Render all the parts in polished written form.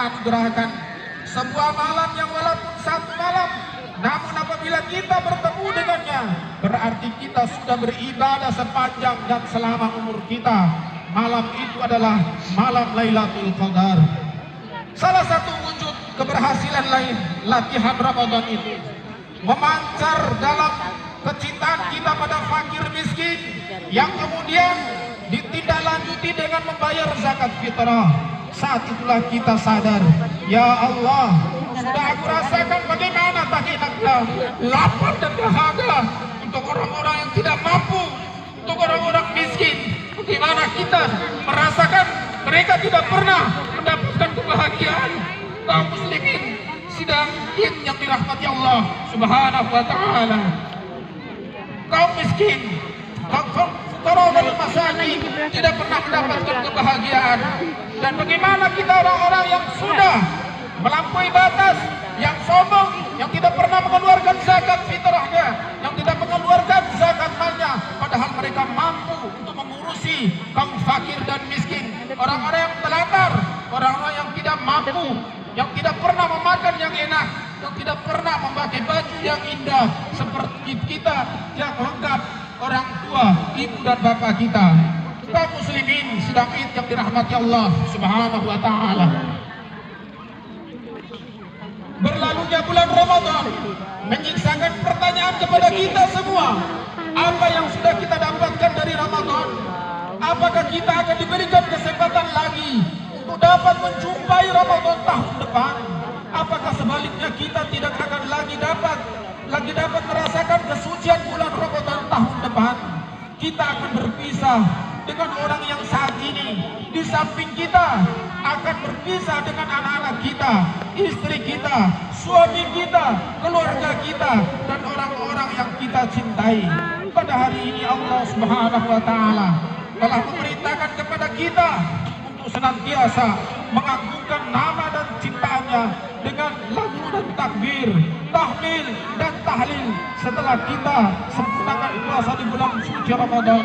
menganugerahkan sebuah malam yang walaupun satu malam, namun apabila kita bertemu dengannya, berarti kita sudah beribadah sepanjang dan selama umur kita. Malam itu adalah malam Lailatul Qadar. Salah satu wujud keberhasilan lain latihan Ramadan itu memancar dalam kecintaan kita pada fakir miskin, yang kemudian ditindaklanjuti dengan membayar zakat fitrah. Saat itulah kita sadar, ya Allah, sudah aku rasakan bagaimana tak enaknya lapar dan dahaga untuk orang-orang yang tidak mampu, untuk orang-orang miskin. Bagaimana kita merasakan mereka tidak pernah mendapatkan kebahagiaan. Kaum muslimin sidang yang dirahmati Allah Subhanahu wa taala, kaum miskin, kaum fuqara wal masakin tidak pernah mendapatkan kebahagiaan. Dan bagaimana kita orang-orang yang sudah melampaui batas, yang sombong, yang tidak pernah mengeluarkan zakat fitrahnya, yang tidak mengeluarkan zakat malnya, padahal mereka mampu untuk mengurusi kaum fakir dan miskin, orang-orang yang telantar, orang-orang yang tidak mampu, yang tidak pernah memakan yang enak, yang tidak pernah memakai baju yang indah seperti kita yang lengkap, orang tua, ibu dan bapak kita. Kaum muslimin sidang Id yang dirahmati Allah Subhanahu wa taala. Berlalunya bulan Ramadan menyiksakan pertanyaan kepada kita semua. Apa yang sudah kita dapatkan dari Ramadan? Apakah kita akan diberikan kesempatan lagi untuk dapat menjumpai Ramadan tahun depan? Apakah sebaliknya kita tidak akan lagi dapat merasakan kesucian bulan Ramadan tahun depan? Kita akan berpisah dengan orang yang saat ini di samping kita, akan berpisah dengan anak-anak kita, istri kita, suami kita, keluarga kita, dan orang-orang yang kita cintai. Pada hari ini Allah Subhanahu wa taala telah memerintahkan kepada kita untuk senantiasa mengagungkan nama dan ciptaannya dengan lagu dan takbir, tahmid dan tahlil. Setelah kita sempurnakan puasa di bulan suci Ramadan,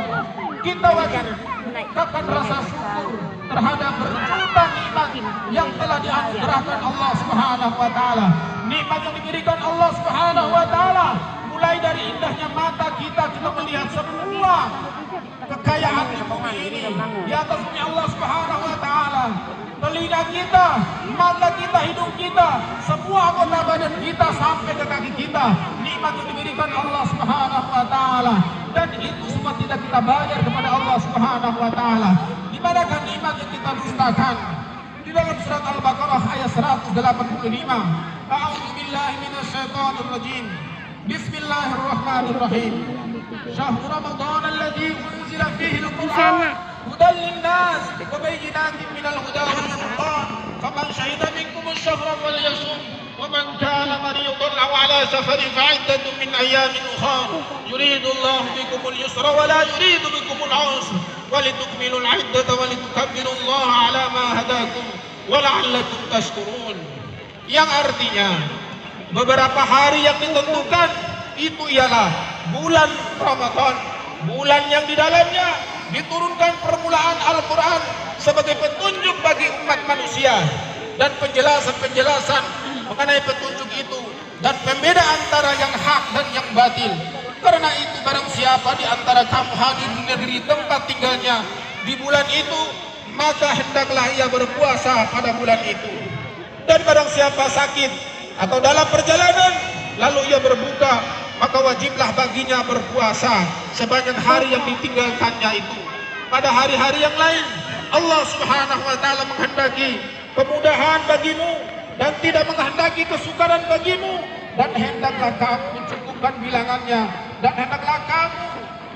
kita wajib mengucapkan rasa syukur terhadap berjuta nikmat yang telah dianugerahkan Allah Subhanahu wa taala. Nikmat yang diberikan Allah Subhanahu wa taala, mulai dari indahnya mata kita melihat semua kekayaan di bumi ini di atas bumi Allah Subhanahu wa taala. Telinga kita, mata kita, hidung kita, semua anggota badan kita sampai ke kaki kita, nikmat yang diberikan Allah Subhanahu wa taala. Dan itu semua tidak kita bayar kepada Allah Subhanahu wa taala. Di manakah nikmat yang kita dustakan? Di dalam surat Al-Baqarah ayat 185. A'udzu billahi minasyaitonir rajim. Bismillahirrahmanirrahim. Syahrul Ramadan alladzi unzila fihi al-Qur'an hudan lin-nas wa bayyinatin minal huda wal furqan. Faman shahida minkum ash-shahra falyasum. ومن كان مريضا أو على سفر فعدة من أيام أخرى يريد الله بكم اليسر ولا يريد بكم العسر ولتكملوا العدة ولتكبروا الله على ما هداكم ولعلكم تشكرون. Yang artinya beberapa hari yang ditentukan itu ialah bulan Ramadan, bulan yang di dalamnya diturunkan permulaan Al-Quran sebagai petunjuk bagi umat manusia dan penjelasan-penjelasan mengenai petunjuk itu dan pembeda antara yang hak dan yang batil. Karena itu barang siapa di antara kamu hadir di negeri tempat tinggalnya di bulan itu, maka hendaklah ia berpuasa pada bulan itu. Dan barang siapa sakit atau dalam perjalanan lalu ia berbuka, maka wajiblah baginya berpuasa sebanyak hari yang ditinggalkannya itu. Pada hari-hari yang lain Allah Subhanahu wa taala menghendaki kemudahan bagimu dan tidak menghendaki kesukaran bagimu, dan hendaklah kamu mencukupkan bilangannya, dan hendaklah kamu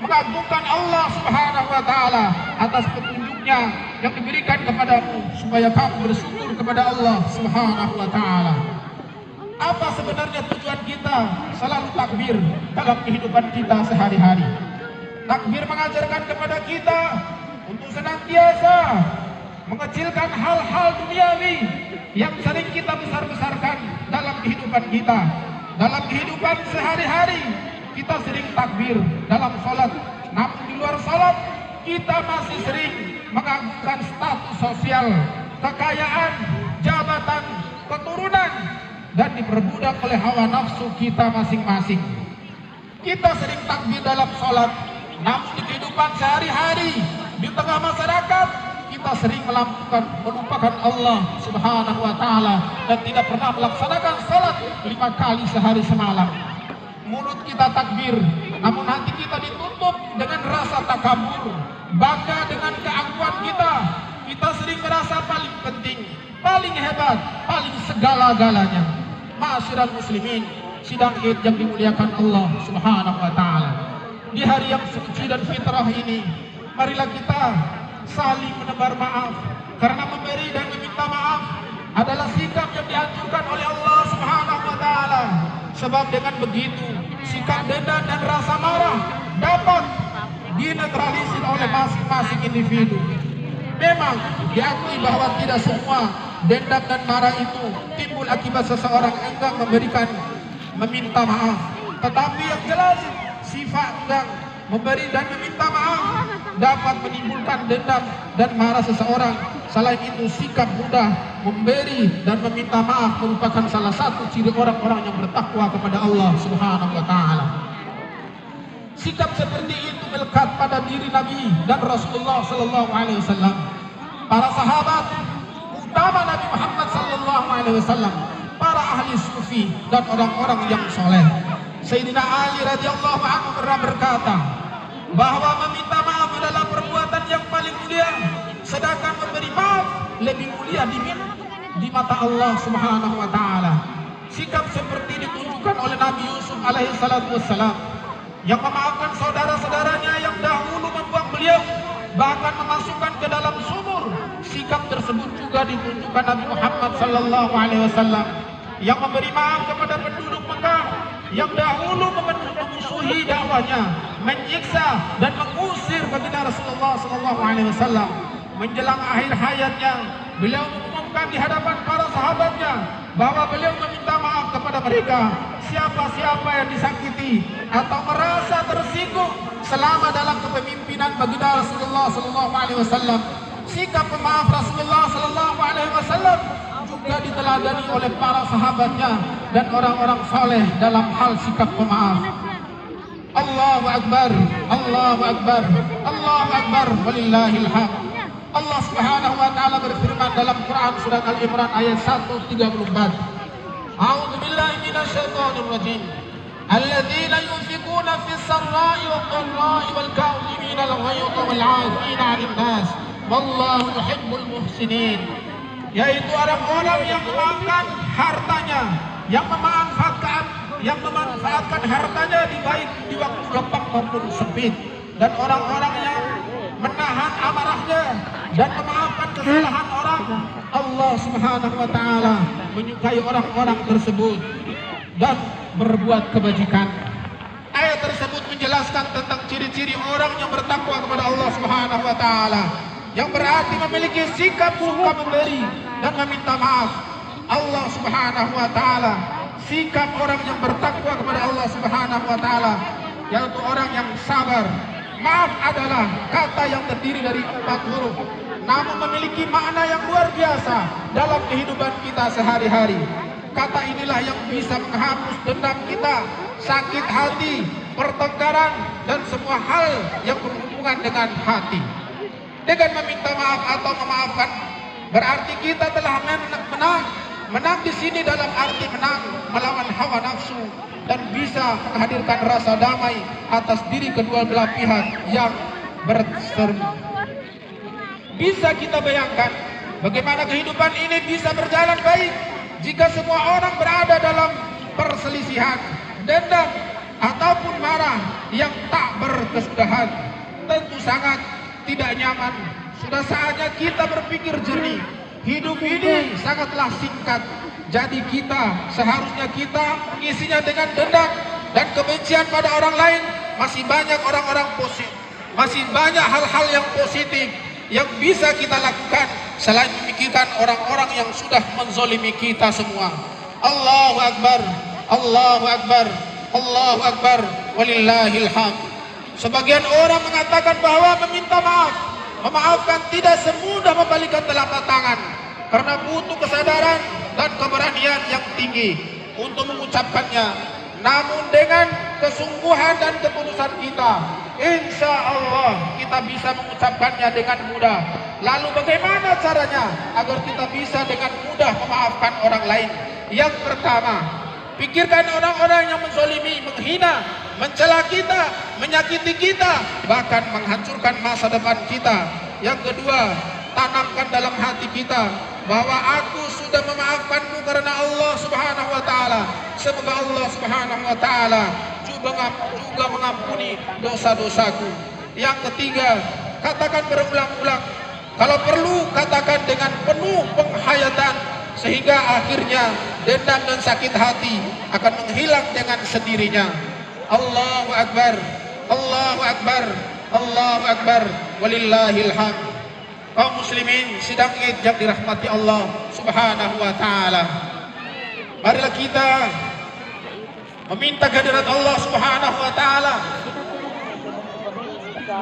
mengagungkan Allah Subhanahu wa taala atas petunjuknya yang diberikan kepadamu supaya kamu bersyukur kepada Allah Subhanahu wa taala. Apa sebenarnya tujuan kita selalu takbir dalam kehidupan kita sehari-hari? Takbir mengajarkan kepada kita untuk senantiasa mengecilkan hal-hal duniawi yang sering kita besar-besarkan dalam kehidupan kita. Dalam kehidupan sehari-hari kita sering takbir dalam sholat, namun di luar sholat kita masih sering mengagungkan status sosial, kekayaan, jabatan kejahatan, keturunan, dan diperbudak oleh hawa nafsu kita masing-masing. Kita sering takbir dalam sholat, namun di kehidupan sehari-hari, di tengah masyarakat, kita sering melupakan Allah Subhanahu wa Ta'ala dan tidak pernah melaksanakan sholat 5 kali sehari semalam. Mulut kita takbir, namun hati kita ditutup dengan rasa takabur, bangga dengan keaguan kita. Kita sering merasa paling penting, paling hebat, paling segala-galanya. Ma'asyiral muslimin, sidang Id yang dimuliakan Allah Subhanahu wa Ta'ala. Di hari yang suci dan fitrah ini, marilah kita saling menebar maaf, karena memberi dan meminta maaf adalah sikap yang dianjurkan oleh Allah Subhanahu wa Ta'ala. Sebab dengan begitu, sikap dendam dan rasa marah dapat dinetralisir oleh masing-masing individu. Memang diakui bahwa tidak semua dendam dan marah itu timbul akibat seseorang enggan meminta maaf. Tetapi yang jelas, sifat enggan memberi dan meminta maaf dapat menimbulkan dendam dan marah seseorang. Selain itu, sikap mudah memberi dan meminta maaf merupakan salah satu ciri orang-orang yang bertakwa kepada Allah Subhanahu wa Ta'ala. Sikap seperti itu melekat pada diri Nabi dan Rasulullah Sallallahu Alaihi Wasallam, para sahabat, utama Nabi Muhammad Sallallahu Alaihi Wasallam, para ahli sufi dan orang-orang yang soleh. Sayyidina Ali radhiyallahu anhu pernah berkata bahwa meminta maaf adalah perbuatan yang paling mulia, sedangkan memberi maaf lebih mulia di mata Allah Subhanahu wa Ta'ala. Sikap seperti ditunjukkan oleh Nabi Yusuf alaihi salatu wassalam, yang memaafkan saudara-saudaranya yang dahulu membuang beliau, bahkan memasukkan ke dalam sumur. Sikap tersebut juga ditunjukkan Nabi Muhammad sallallahu alaihi wasallam, yang memberi maaf kepada penduduk Mekah yang dahulu memusuhi dakwahnya, menyiksa dan mengusir baginda Rasulullah sallallahu alaihi wasallam. Menjelang akhir hayatnya, beliau mengumumkan di hadapan para sahabatnya bahwa beliau meminta maaf kepada mereka. Siapa-siapa yang disakiti atau merasa tersinggung selama dalam kepemimpinan baginda Rasulullah sallallahu alaihi wasallam, sikap pemaaf Rasulullah sallallahu alaihi wasallam juga diteladani oleh para sahabatnya dan orang-orang saleh dalam hal sikap pemaaf. Allahu akbar, Allahu akbar, Allahu akbar, walillahil hamd. Allah Subhanahu wa Ta'ala berfirman dalam Quran surat Al-Imran ayat 134. A'udzu billahi minasyaitonir rajim. Alladzina yunfiquna fis sarra'i wad dharra'i wal kadhimina al-ghayza wal 'afina 'anil nas wallahu yuhibbul muhsinin. Yaitu orang-orang yang memaafkan hartanya, yang memanfaatkan hartanya baik di waktu lapang maupun sempit, dan orang-orang yang menahan amarahnya dan memaafkan kesalahan orang. Allah Subhanahu wa Ta'ala menyukai orang-orang tersebut dan berbuat kebajikan. Ayat tersebut menjelaskan tentang ciri-ciri orang yang bertakwa kepada Allah Subhanahu wa Ta'ala, yang berarti memiliki sikap suka memberi dan meminta maaf. Allah Subhanahu wa Ta'ala, sikap orang yang bertakwa kepada Allah Subhanahu wa Ta'ala, yaitu orang yang sabar. Maaf adalah kata yang terdiri dari 4 huruf, namun memiliki makna yang luar biasa dalam kehidupan kita sehari-hari. Kata inilah yang bisa menghapus dendam kita, sakit hati, pertengkaran, dan semua hal yang berhubungan dengan hati. Dengan meminta maaf atau memaafkan, berarti kita telah menang. Menang di sini dalam arti menang melawan hawa nafsu dan bisa menghadirkan rasa damai atas diri kedua belah pihak yang berseru. Bisa kita bayangkan bagaimana kehidupan ini bisa berjalan baik jika semua orang berada dalam perselisihan, dendam, ataupun marah yang tak berkesudahan. Tentu sangat tidak nyaman. Sudah saatnya kita berpikir jernih. Hidup ini sangatlah singkat, jadi seharusnya kita mengisinya dengan dendam dan kebencian pada orang lain. Masih banyak orang-orang positif, masih banyak hal-hal yang positif yang bisa kita lakukan selain memikirkan orang-orang yang sudah menzolimi kita semua. Allahu akbar, Allahu akbar, Allahu akbar, walillahil hamd. Sebagian orang mengatakan bahwa meminta maaf, memaafkan tidak semudah membalikkan telapak tangan. karena butuh kesadaran dan keberanian yang tinggi untuk mengucapkannya. Namun dengan kesungguhan dan ketulusan kita, insya Allah kita bisa mengucapkannya dengan mudah. Lalu bagaimana caranya agar kita bisa dengan mudah memaafkan orang lain? Yang pertama, pikirkan orang-orang yang menzalimi, menghina, mencela kita, menyakiti kita, bahkan menghancurkan masa depan kita. Yang kedua, tanamkan dalam hati kita bahwa aku sudah memaafkanmu karena Allah Subhanahu wa taala. Semoga Allah Subhanahu wa taala juga mengampuni dosa-dosaku. Yang ketiga, katakan berulang-ulang. Kalau perlu katakan dengan penuh penghayatan, sehingga akhirnya dendam dan sakit hati akan menghilang dengan sendirinya. Allahu Akbar, Allahu Akbar, Allahu Akbar, walillahil hamd. Kaum muslimin sidang Id yang dirahmati Allah Subhanahu wa taala. Marilah kita meminta kehadirat Allah Subhanahu wa taala.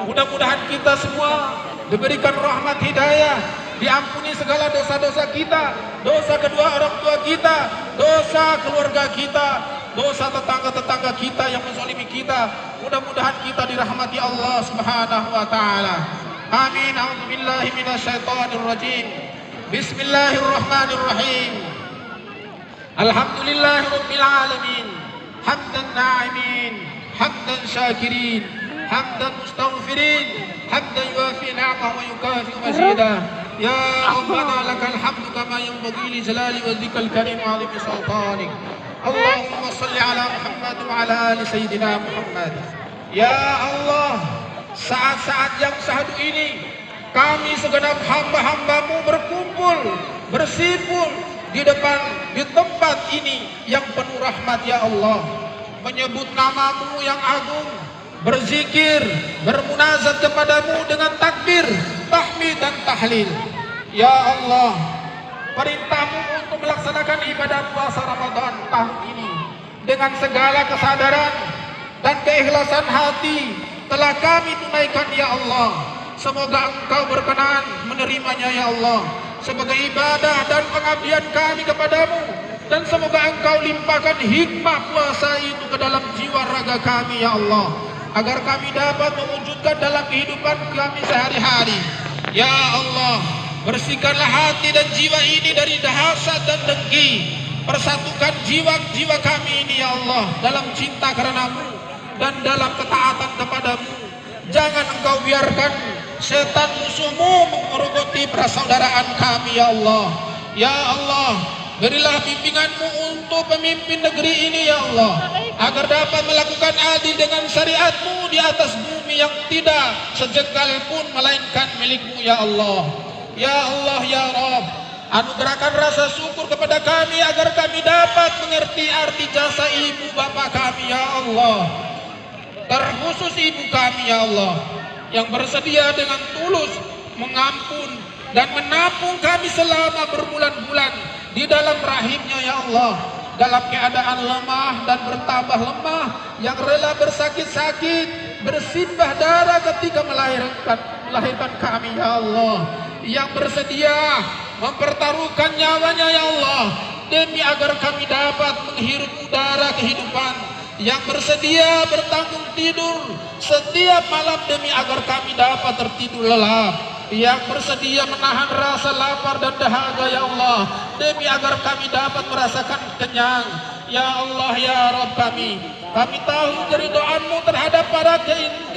Mudah-mudahan kita semua diberikan rahmat hidayah, diampuni segala dosa-dosa kita, dosa kedua orang tua kita, dosa keluarga kita, dosa tetangga-tetangga kita yang menzalimi kita. Mudah-mudahan kita dirahmati Allah Subhanahu wa taala. Amin. A'udzubillahi minasyaitonir rajim. Bismillahirrahmanirrahim. Alhamdulillahirabbil alamin. Hamdan na'imin, hamdan syakirin, hamdan mustaghfirin, hamdan yuafi ni'amahu wa yukafi mazidah. Ya Rabbana lakal hamdu kama yanbaghi li jalali wajhikal karim wa 'azimi sultanik. Allahumma shalli ala Muhammad wa ala ali sayyidina Muhammad. Ya Allah, saat-saat yang syahdu ini kami segenap hamba-hambamu berkumpul, bersimpul di tempat ini yang penuh rahmat ya Allah, menyebut namamu yang agung, berzikir, bermunajat kepadamu dengan takbir, tahmid dan tahlil. Ya Allah, perintahmu untuk melaksanakan ibadah puasa Ramadan tahun ini dengan segala kesadaran dan keikhlasan hati telah kami tunaikan ya Allah. Semoga Engkau berkenan menerimanya ya Allah sebagai ibadah dan pengabdian kami kepadamu, dan semoga Engkau limpahkan hikmah puasa itu ke dalam jiwa raga kami ya Allah, agar kami dapat mewujudkan dalam kehidupan kami sehari-hari. Ya Allah, bersihkanlah hati dan jiwa ini dari hasad dan dengki. Persatukan jiwa-jiwa kami ini ya Allah dalam cinta karenamu dan dalam ketaatan kepadamu. Jangan Engkau biarkan setan musuhmu mengerogoti persaudaraan kami ya Allah. Ya Allah, berilah bimbinganmu untuk pemimpin negeri ini ya Allah, agar dapat melakukan adil dengan syariatmu di atas bumi yang tidak sejengkal pun melainkan milikmu ya Allah. Ya Allah ya Rabb, anugerahkan rasa syukur kepada kami agar kami dapat mengerti arti jasa ibu bapa kami ya Allah, terkhusus ibu kami ya Allah, yang bersedia dengan tulus mengampun dan menampung kami selama berbulan-bulan di dalam rahimnya ya Allah, dalam keadaan lemah dan bertambah lemah, yang rela bersakit-sakit, bersimbah darah ketika melahirkan kami ya Allah, yang bersedia mempertaruhkan nyawanya ya Allah demi agar kami dapat menghirup udara kehidupan, yang bersedia bertanggung tidur setiap malam demi agar kami dapat tertidur lelap, yang bersedia menahan rasa lapar dan dahaga ya Allah demi agar kami dapat merasakan kenyang. Ya Allah ya Rabb, kami tahu keridoanmu terhadap para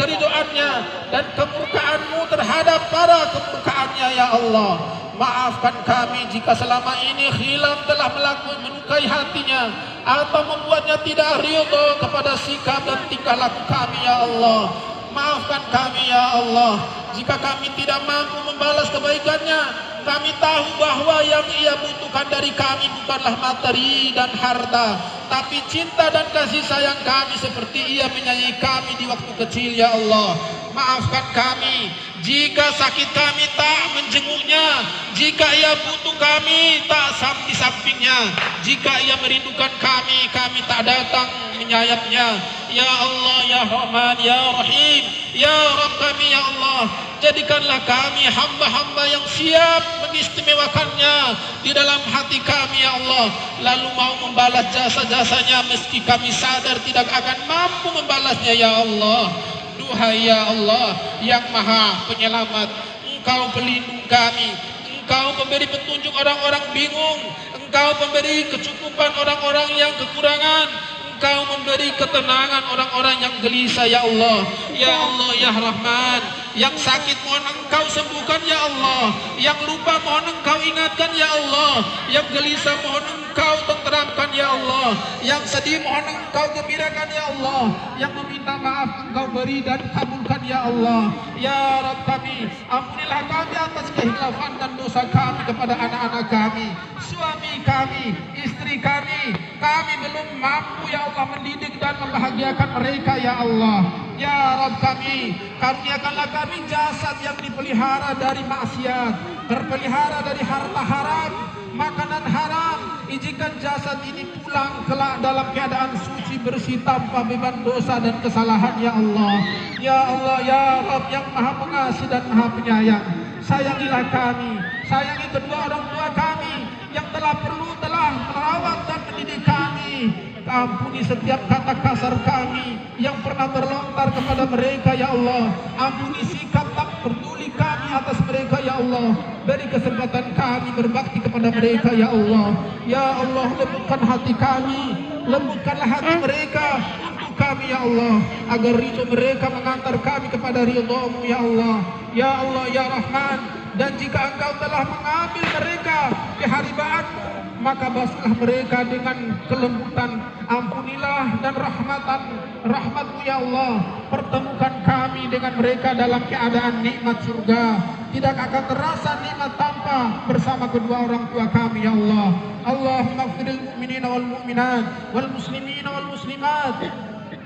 keridoannya dan kemurkaanmu terhadap para kemurkaannya ya Allah. Maafkan kami jika selama ini khilaf telah melukai hatinya atau membuatnya tidak ridho kepada sikap dan tingkah laku kami ya Allah. Maafkan kami ya Allah jika kami tidak mampu membalas kebaikannya. Kami tahu bahwa yang ia butuhkan dari kami bukanlah materi dan harta, tapi cinta dan kasih sayang kami seperti ia menyayangi kami di waktu kecil ya Allah. Maafkan kami jika sakit kami tak menjenguknya, jika ia butuh kami tak di samping kasihnya. Jika ia merindukan kami, kami tak datang menyayapnya. Ya Allah, ya Rahman, ya Rahim, ya Rabb kami, ya Allah, jadikanlah kami hamba-hamba yang siap mengistimewakannya di dalam hati kami, ya Allah, lalu mau membalas jasa-jasanya meski kami sadar tidak akan mampu membalasnya, ya Allah. Duhai ya Allah yang maha penyelamat, Engkau pelindung kami, Engkau pemberi petunjuk orang-orang bingung, Engkau pemberi kecukupan orang-orang yang kekurangan, Engkau memberi ketenangan orang-orang yang gelisah, ya Allah. Ya Allah, ya Rahman, yang sakit mohon Engkau sembuhkan, ya Allah. Yang lupa mohon Engkau ingatkan, ya Allah. Yang gelisah mohon Engkau tenteramkan, ya Allah. Yang sedih mohon Engkau gembirakan, ya Allah. Yang meminta maaf Engkau beri dan kabulkan, ya Allah. Ya Rabb kami, ampunilah kami atas kehilafan dan dosa kami kepada anak-anak kami, suami kami, istri kami. Kami belum mampu, ya Allah, mendidik dan membahagiakan mereka, ya Allah. Ya Rabb kami, karuniakanlah kami jasad yang dipelihara dari maksiat, terpelihara dari harta haram, makanan haram. Izinkan jasad ini pulang kelak dalam keadaan suci, bersih, tanpa beban dosa dan kesalahan, ya Allah. Ya Allah, ya Rabb yang maha pengasih dan maha penyayang, sayangilah kami, sayangi kedua orang tua kami yang telah merawat dan mendidik kami. Ampuni setiap kata kasar kami yang pernah terlontar kepada mereka, ya Allah. Ampuni sikap tak peduli kami atas mereka, ya Allah. Beri kesempatan kami berbakti kepada mereka, ya Allah. Ya Allah, lembutkan hati kami, lembutkanlah hati mereka untuk kami, ya Allah, agar ridho mereka mengantar kami kepada ridho-Mu, ya Allah. Ya Allah, ya Rahman, dan jika Engkau telah mengambil mereka di hari ba'at-Mu, maka basuhlah mereka dengan kelembutan. Ampunilah dan rahmat-Mu, ya Allah. Pertemukan kami dengan mereka dalam keadaan nikmat surga. Tidak akan terasa nikmat tanpa bersama kedua orang tua kami, ya Allah. Allahumma ighfiril mu'minina wal mu'minat wal muslimina wal muslimat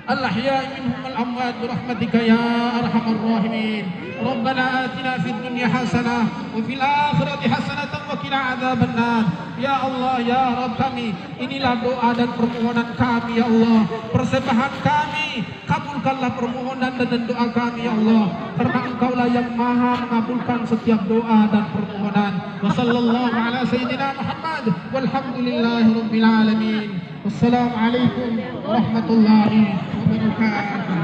al-ahya'i minhum wal amwat birahmatika ya arhamar rahimin. Rabbana atina fid dunya hasanah wa fil akhirati hasanatan wa qina adzabannar. Ya Allah, ya Rabb kami, inilah doa dan permohonan kami, ya Allah. Persembahan kami, kabulkanlah permohonan dan doa kami, ya Allah, karena Engkaulah yang maha mengabulkan setiap doa dan permohonan. Wa sallallahu ala sayyidina Muhammad walhamdulillahi rabbil alamin. Wassalamualaikum warahmatullahi wabarakatuh.